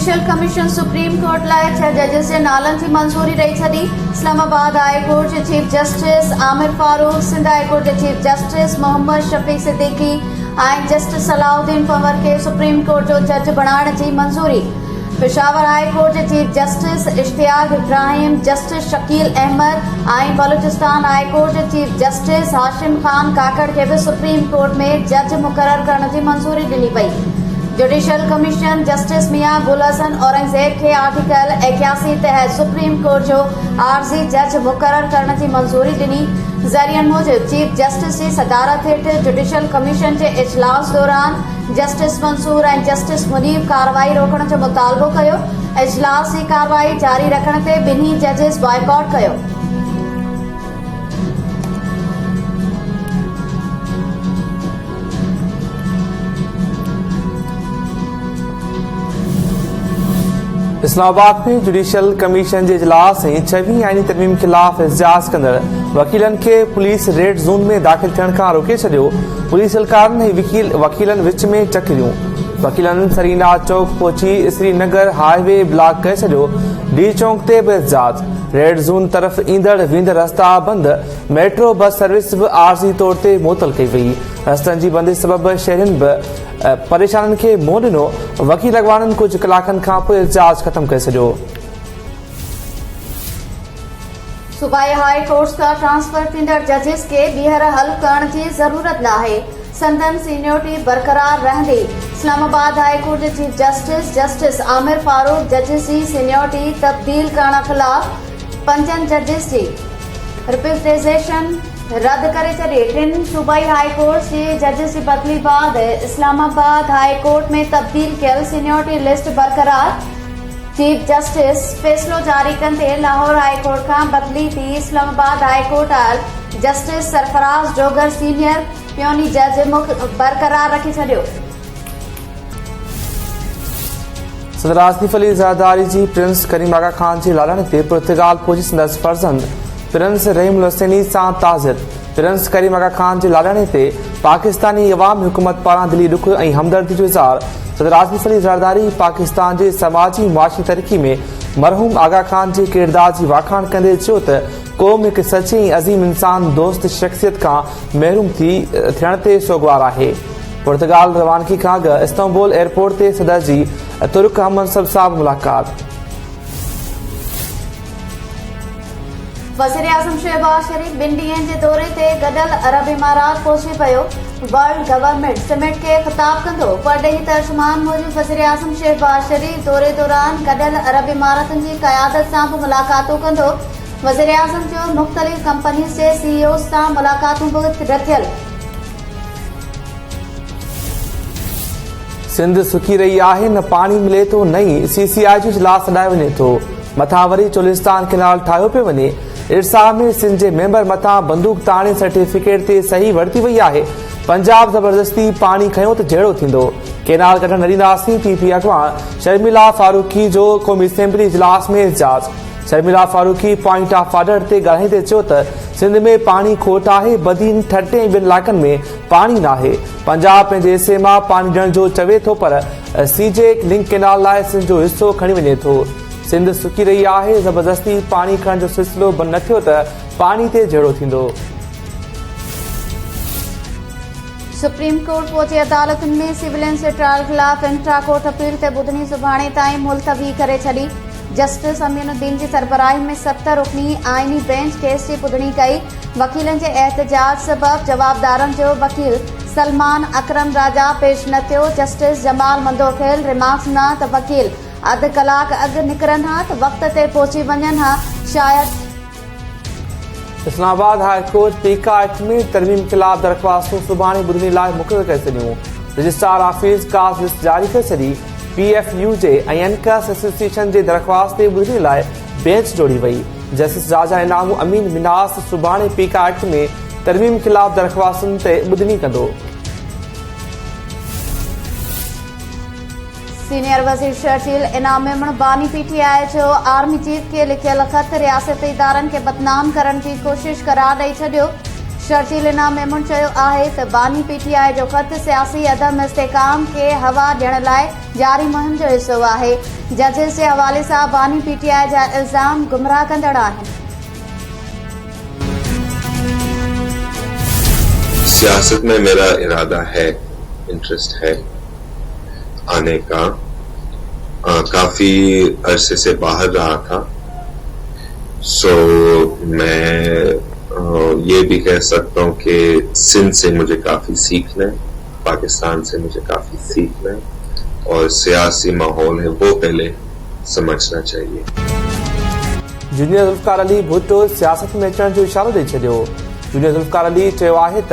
Judicial commission supreme court लाइ 6 जजिस जे नालनि जी मंज़ूरी ॾेई छॾी। इस्लामाबाद हाई कोर्ट जे chief justice Aamir Farooq, Sindh high court जे चीफ जस्टिस मोहम्मद शफीक सिद्दीकी ऐं जस्टिस सलाउद्दीन पंवर खे सुप्रीम कोर्ट जो जज बणाइण जी मंज़ूरी। पेशावर हाई कोर्ट जे chief justice Ishtiaq Ibrahim, justice Shakeel Ahmed ऐं बलूचिस्तान हाई कोर्ट जे चीफ जस्टिस हाशिम खान काकड़ खे बि सुप्रीम कोर्ट में जज मुक़रर करण जी मंज़ूरी ॾिनी पई। जुडिशियल कमीशन जस्टिस मियां गुल हसन औरंगज़ेब खे आर्टिकल 81 तहत सुप्रीम कोर्ट जो आर्ज़ी जज मुक़रर करण जी मंज़ूरी ॾिनी। ज़रियनि मूजिब चीफ जस्टिस जी सदारत हेठि जुडिशियल कमीशन जे इजलास दौरान जस्टिस मंसूर ऐं जस्टिस मुनीब कार्रवाई रोकण जो मुतालबो कयो। इजलास जी कार्रवाई जारी रखण ते ॿिन्ही जजिस बॉयकॉट कयो। इस्लामाबाद में जुडिशियल कमीशन के इजलास ऐं 6वीं आईनी तरमीम खिलाफ एहतजाज कंदड़ वकीलन के पुलिस रेड जोन में दाखिल थियण खां रोके छॾियो। पुलिस एहलकारनि ऐं वकीलन विच में चक्रियूं। वकीलन सरीना चौक पहुची श्रीनगर हाईवे ब्लॉक करे छॾियो। डी चौक ते बि एहतजाज। रेड जोन तरफ़ ईंदड़ वेंदड़ रस्ता बंद। मेट्रो बस सर्विस भी आरजी तौर ते मुअतल कई वई। रस्तनि जी बंदिश सबब शहरियुनि बि परेशानियुनि खे मुंहुं ॾिनो। वकील अॻवाननि कुछ कलाकनि खां पोइ एहतजाज ख़त्म करे छॾियो। सूबाई हाई कोर्ट का ट्रांसफर थींदड़ जजिस के ॿीहर हल करण जी ज़रूरत नाहे। संदन सीनियोरिटी बरक़रार रहंदी। इस्लामाबाद हाई कोर्ट जे chief justice justice Aamir Farooq जजिस जी सीनियोरिटी तब्दील करण खिलाफ 5 जजिस जी रिप्रेजेंटेशन रद्द करे छॾी। 3 सूबाई हाई कोर्ट जे जजिस जी बदली बाद इस्लामाबाद हाई कोर्ट में तब्दील कयल सीनियोरिटी लिस्ट बरक़रार। चीफ जस्टिस फ़ैसिलो जारी कंदे लाहौर हाई कोर्ट खां बदली थी इस्लामाबाद हाई कोर्ट आयल जस्टिस सरफराज जोगर सीनियर पियोनी जज बरक़रार रखी छॾियो। सदर आसिफ अली ज़रदारी जी प्रिंस करीम आगा खान जे लालण ते पुर्तगाल पहुची संदसि फर्ज़ंद प्रिंस रहीम हुसैनी सां ताज़ियत। प्रिंस करीम आगा खान जे लालणे ते पाकिस्तानी अवामी हुकूमत पारां दिली दुख ऐं हमदर्दी जो इज़हार। सदर आसिफ अली ज़रदारी पाकिस्तान जे समाजी मुआशी तरक्की में मरहूम आगा खान जे किरदार जी वाखाण कंदे चयो त क़ौम हिकु सचे ऐं अज़ीम इंसान दोस्त शख़्सियत खां महरूम थियण ते सोगवार आहे। पुर्तगाल रवानगी खां अॻु इस्तांबुल एयरपोर्ट ते सदर जी तुर्क हममनसब सां मुलाक़ात। वज़ीर आज़म शहबाज शरीफ 2 ॾींहनि जे दौरे ते गॾियल अरब इमारात पहुची पियो। वर्ल्ड गवर्नमेंट समिट खे ख़िताब कंदो परॾेही तर्जुमान मूजिब वज़ीर आज़म शहबाज शरीफ दौरे दौरान गॾियल अरब इमारातनि जी क़यादत सां बि मुलाक़ातूं कंदो। वज़ीर आज़म जो मुख़्तलिफ़ कंपनीज़ जे CEO सां मुलाक़ातूं बि थियल। सिंध सुकी रही आहे, न पानी मिले थो न ई CCI जो इजलास अॾायो वञे थो। मथां वरी चोलिस्तान कैनाल ठाहियो पियो वञे। इरसा में सिंध जे मेंबर मथां बंदूक ताणे सर्टिफिकेट ते सही वरिती वई आहे। पंजाब ज़बरदस्ती पानी खयो त जहिड़ो थींदो। कैनाल कढण न ॾींदासीं। PP अॻवान शर्मिला फारूकी जो क़ौमी असेंबली इजलास में एहतजाज। Sharmila Farooqui point of order ते ॻाल्हाईंदे चयो त सिंध में पानी खोट आहे। बदीन ठटे ऐं ॿिनि इलाइक़नि में पानी नाहे। पंजाब पंहिंजे हिसे मां पानी ॾियण जो चवे थो पर सीजे लिंक कैनाल लाइ सिंध जो हिसो खणी वञे थो। सिंध सुकी रही आहे। ज़बरदस्ती पानी खणण जो सिलसिलो बंदि न थियो त पानी ते जहिड़ो थींदो। सुप्रीम कोर्ट पहुची अदालतुनि में सिविलियंस जे ट्रायल ख़िलाफ़ इंट्रा कोर्ट अपील ते ॿुधणी सुभाणे ताईं मुलतवी करे छॾी। जस्टिस अमीनुद्दीन जी सरबराही में 7 रुकनी आइनी बेंच केस जी ॿुधणी कई। वकीलनि जे एहतजाज सबब जवाबदारनि जो वकील सलमान अकरम राजा पेश न थियो। जस्टिस जमाल मंदोखेल रिमार्क्स न त वकील अधु कलाक अॻु निकिरनि हा त वक़्त ते पहुची वञनि हा। शायदि इस्लामाबाद हाई कोर्ट पीका एक्ट में तरमीम खिलाफ दरख़्वास्तूं सुभाणे ॿुधणी लाइ मुक़ररु करे छॾियूं। रजिस्ट्रार ऑफिस कास्ट लिस्ट जारी करे छॾी। PFUJ ऐं एनकस एसोसिएशन जे दरख़्वास्त ते ॿुधणी लाइ बेंच जोड़ी वई। जस्टिस राजा इनामू अमीन मिनास सुभाणे पीका एक्ट में तरमीम खिलाफ दरख़्वास्तुनि ते ॿुधणी कंदो। सीनियर वज़ीर शर्जील इनाम मेमण बानी PTI जो आर्मी चीफ के लिखियल ख़त रियासती इदारनि खे बदनाम करण जी कोशिश करार ॾेई छॾियो। शर्जीलिना मेमुन चयो आहे त बानी पीटीआई जो ख़त सियासी अदम इस्तेकाम खे हवा ॾियण लाइ जारी मुहिम जो हिसो आहे। जजिस जे हवाले सां बानी पीटीआई जा इल्ज़ाम गुमराह कंदड़ आहिनि। सियासत में मेरा इरादा है, इंटरेस्ट है आने का। काफी अरसे से बाहर रहा था, सो मैं ये भी कह सकता हूँ कि सिंध से मुझे काफी सीखना है, पाकिस्तान से मुझे काफी सीखना है, और सियासी माहौल है वो पहले समझना चाहिए। जूनियर ज़ुल्फ़िकार अली भुट्टो सियासत में अचण जो इशारो ॾेई छॾियो। जूनियर ज़ुल्फ़िकार अली चयो आहे त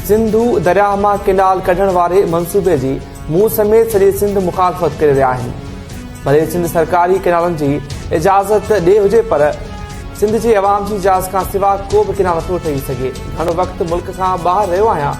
सिंधु दरिया मां केनाल कढण वारे मंसूबे जी मूं समेत सॼे सिंध मुखालफ़त करे रहिया आहिनि। भले सिंध सरकारी केनालनि जी इजाज़त ॾे हुजे, पर सिंध जे अवाम जी इजाज़त खां सिवा को बि केनाल नथो ठही सघे। घणो वक़्तु मुल्क खां ॿाहिरि रहियो आहियां,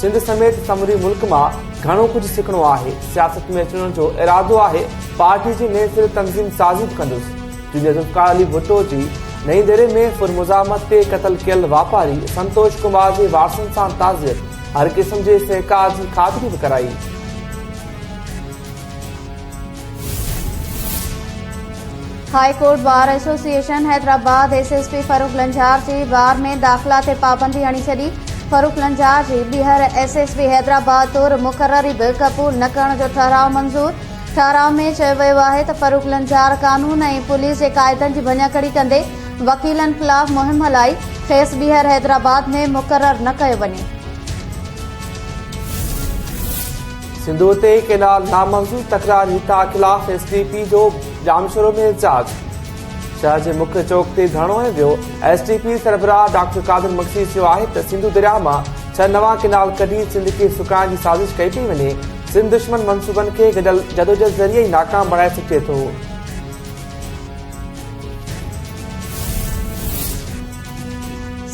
सिंध समेत समूरी मुल्क मां घणो कुझु सिखणो आहे। सियासत में अचण जो इरादो आहे, पार्टी जी नई सिर तंज़ीम साज़ी बि कंदुसि। जूनियर ज़ुल्फ़िकार अली भुट्टो जी नई दिल्ली में पुरमुज़ामत ते क़त्ल कयल वापारी संतोष कुमार जे वारसनि सां ताज़ियत, हर क़िस्म जे सहकार जी ख़ातिरी बि कराई। High court bar association Hyderabad SSP Farooq Lanjar जी बार में दाख़िला ते पाबंदी हणी छॾी। फरूक लंजार जी ॿीहर एसएसपी हैदराबाद तौरु मुक़ररी बिल क़बूल न करण जो ठहराउ मंज़ूर। ठहराउ में चयो वियो आहे त फरूक लंजार कानून ऐं पुलिस जे क़ाइदनि जी भञकड़ी कंदे वकीलनि ख़िलाफ़ मुहिम हलाई। खेसि ॿीहर हैदराबाद में मुक़रर न कयो वञे। सिंधु ते केनाल नामंज़ूर तकरार हिता ख़िलाफ़ एसडीपी जो जामशोरो में एहतजाज। शहर जे मुख्य चौक ते धरणो ऐं वियो। एसडीपी सरबराह डॉक्टर कादिर मक्सी चयो आहे त सिंधु दरिया मां 6 नवां केनाल कढी सिंध खे सुकाइण जी साज़िश कई पई वञे। सिंध दुश्मन मंसूबनि खे गॾियल जदोजहद ज़रिए ई नाकाम बणाए सघे थो।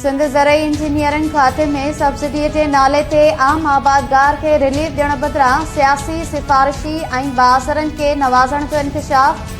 सिंध ज़रई इंजीनियरिंग खाते में सब्सिडी जे नाले ते आम आबादगार खे रिलीफ ॾियण बदिरां सियासी सिफ़ारिशी ऐं बासरनि खे नवाज़ण जो इंकशाफ।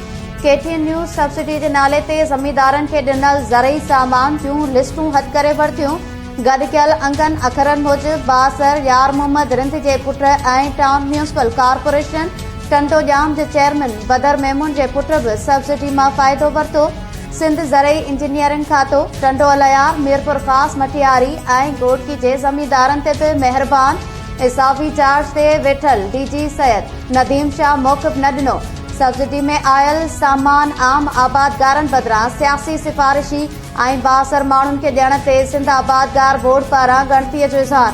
केटीएन न्यूज़ सब्सिडी जे नाले ते ज़मींदारनि खे ॾिनल ज़रई सामान जूं लिस्टूं हथ करे वरितियूं। गॾु कयल अंगनि अखरनि मूजिबि बासर यार मोहम्मद रिंध जे पुट ऐं टाउन म्यूनिसिपल कारपोरेशन टंटोजाम जे चेयरमैन बदर मेमून जे पुट बि सब्सिडी मां फ़ाइदो वरितो। सिंध ज़रई इंजीनियरिंग खातो टंडो अलयार मीरपुर ख़ास मटियारी ऐं गोटकी जे ज़मींदारनि ते बि महिरबान। इसाफ़ी चार्ज ते वेठल डीजी सैयद नदीम शाह मौक़िफ़ न ॾिनो। सब्सिडी में आयल सामान आम आबादगारनि बदिरां सियासी सिफ़ारिशी ऐं बासर माण्हुनि खे ॾियण ते सिंध आबादगार बोर्ड पारां ॻणतीअ जो इज़हार।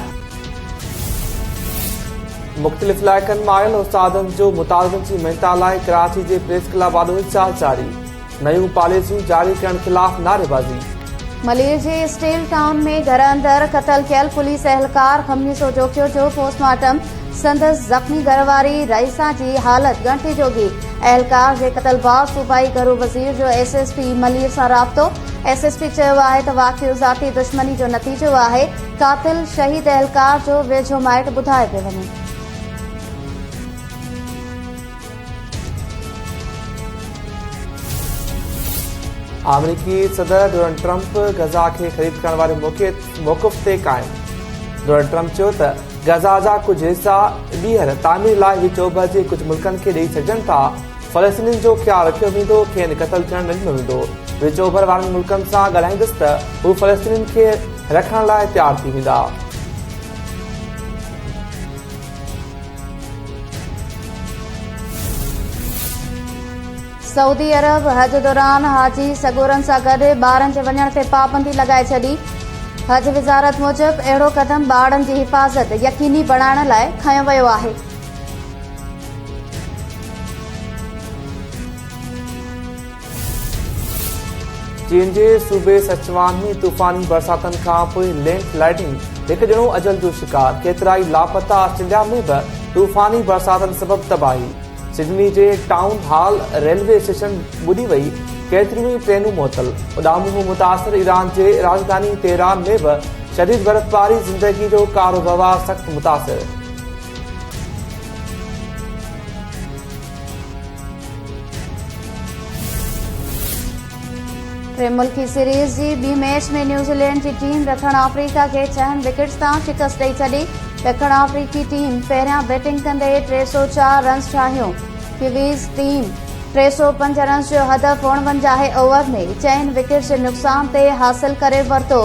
मुख़्तलिफ़ इलाइक़नि मां आयल उस्तादनि जो मुतालिबनि जी महिनत लाइ कराची जे प्रेस क्लब वाॾो एहतजाज जारी। नयूं पॉलिसियूं जारी करण ख़िलाफ़ नारेबाज़ी। मलीर जे स्टील टाउन में घर अंदर क़तल कयल पुलिस एहलकार खमीसो जोखियो जो पोस्टमार्टम। संदसि ज़ख़्मी घरवारी रईसा जी हालत ॻणती जोगी। एहलकार जे क़तल बाबति सूबाई घरू वज़ीर जो एसएसपी मलीर सां राब्तो। एसएसपी चयो आहे त वाक़ियो ज़ाती दुश्मनी जो नतीजो आहे। कातिल शहीद एहलकार जो वेझो माइट ॿुधाए पियो वञे। अमरीकी सदर डोनाल्ड ट्रंप गज़ा खे ख़रीद करण वारे मौक़िफ़ ते क़ाइम। डोनाल्ड ट्रंप चयो त गज़ा जा कुझु हिसा ॿीहर तामीर लाइ विचोभ जे कुझु मुल्कनि खे ॾेई सघजनि था। फ़लस्तीनियुनि जो ख़्यालु रखियो वेंदो, खेनि क़तल थियण न ॾिनो वेंदो। विचोभर वारनि मुल्कनि सां ॻाल्हाईंदुसि त हू फ़लस्तीनियुनि खे रखण लाइ तयारु थी वेंदा। सऊदी अरब हज दौरान हाजी सगोरनि सां गॾु ॿारनि जे वञण ते पाबंदी लॻाए छॾी। हज वज़ारत मूजिबि अहिड़ो क़दम ॿारनि जी हिफ़ाज़त यक़ीनी बणाइण लाइ खंयो वियो आहे। चीन जे सूबे सचवान में तूफ़ानी बरसातनि खां पोइ लैंडस्लाइडिंग हिकु ॼणो अजल जो शिकार। केतिराई लापता। ऑस्ट्रेलिया में बि तूफ़ानी बरसातनि सबबि तबाही। सिडनी जे टाउन हॉल रेलवे स्टेशन ॿुॾी वई। केतिरियूं ई ट्रेनूं मुअतल। उॾामूं मुतासिर ईरान जे राजधानी तेहरान में बि शदीद बर्फ़बारी। ज़िंदगी जो कारोबार सख़्त मुतासिर। टे मुल्की सीरीज़ जी ॿी मैच में न्यूज़ीलैंड जी टीम ॾखण अफ्रीका खे 6 विकेट्स तां शिकस्त ॾेई छॾी। ॾखण अफ्रीकी टीम पहिरियां बैटिंग कंदे 304 रन्स ठाहियूं। कीवीज़ टीम 305 रन्स जो हदफ़ 49 ओवर में 4 विकेट्स जे नुक़सान ते हासिल करे वरितो।